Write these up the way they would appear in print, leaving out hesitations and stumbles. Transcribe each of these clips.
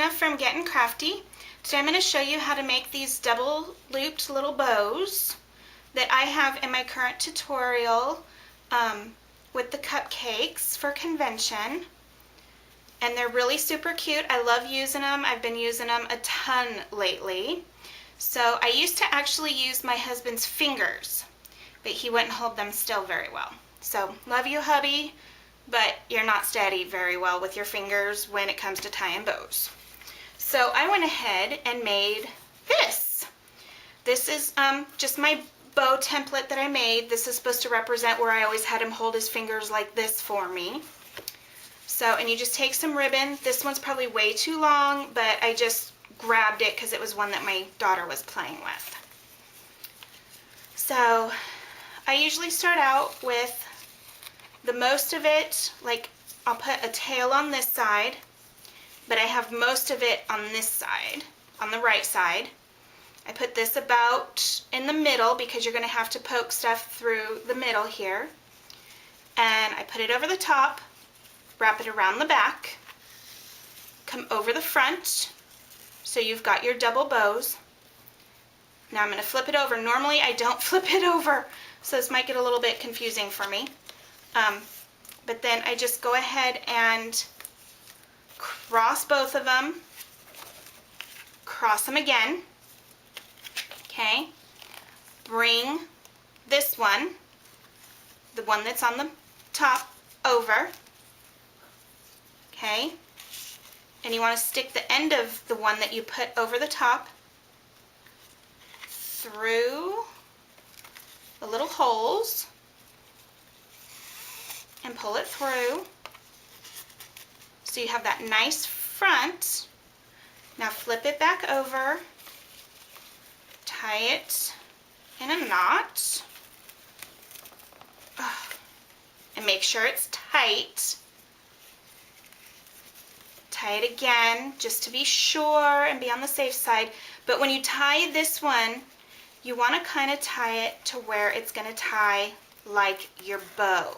Anna from Getting Crafty. Today I'm going to show you how to make these double looped little bows that I have in my current tutorial with the cupcakes for convention. And they're really super cute. I love using them. I've been using them a ton lately. So I used to actually use my husband's fingers, but he wouldn't hold them still very well. So love you, hubby, but you're not steady very well with your fingers when it comes to tying bows. So I went ahead and made this. This is just my bow template that I made. This is supposed to represent where I always had him hold his fingers like this for me. So, and you just take some ribbon. This one's probably way too long, but I just grabbed it because it was one that my daughter was playing with. So I usually start out with the most of it, like I'll put a tail on this side, but I have most of it on this side, on the right side. I put this about in the middle because you're going to have to poke stuff through the middle here. And I put it over the top, wrap it around the back, come over the front, so you've got your double bows. Now I'm going to flip it over. Normally I don't flip it over, so this might get a little bit confusing for me. But then I just go ahead and cross both of them, cross them again, okay, bring this one, the one that's on the top, over, okay, and you want to stick the end of the one that you put over the top through the little holes and pull it through so you have that nice front. Now flip it back over, tie it in a knot, and make sure it's tight. Tie it again just to be sure and be on the safe side. But when you tie this one, you want to kind of tie it to where it's going to tie like your bow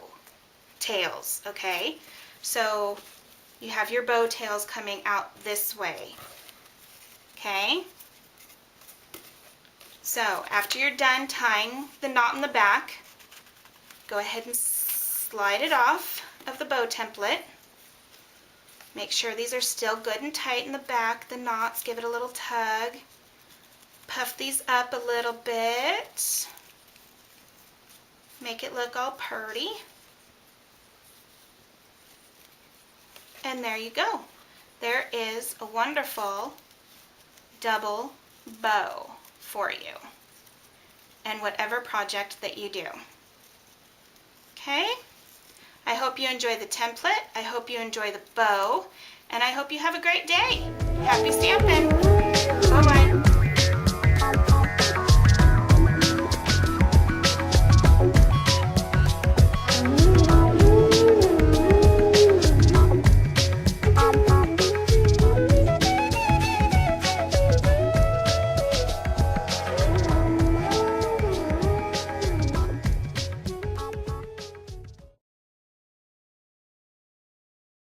tails, okay? So you have your bow tails coming out this way, okay? So after you're done tying the knot in the back, go ahead and slide it off of the bow template. Make sure these are still good and tight in the back, the knots, give it a little tug. Puff these up a little bit. Make it look all pretty. And there you go. There is a wonderful double bow for you and whatever project that you do. Okay? I hope you enjoy the template. I hope you enjoy the bow. And I hope you have a great day. Happy stamping!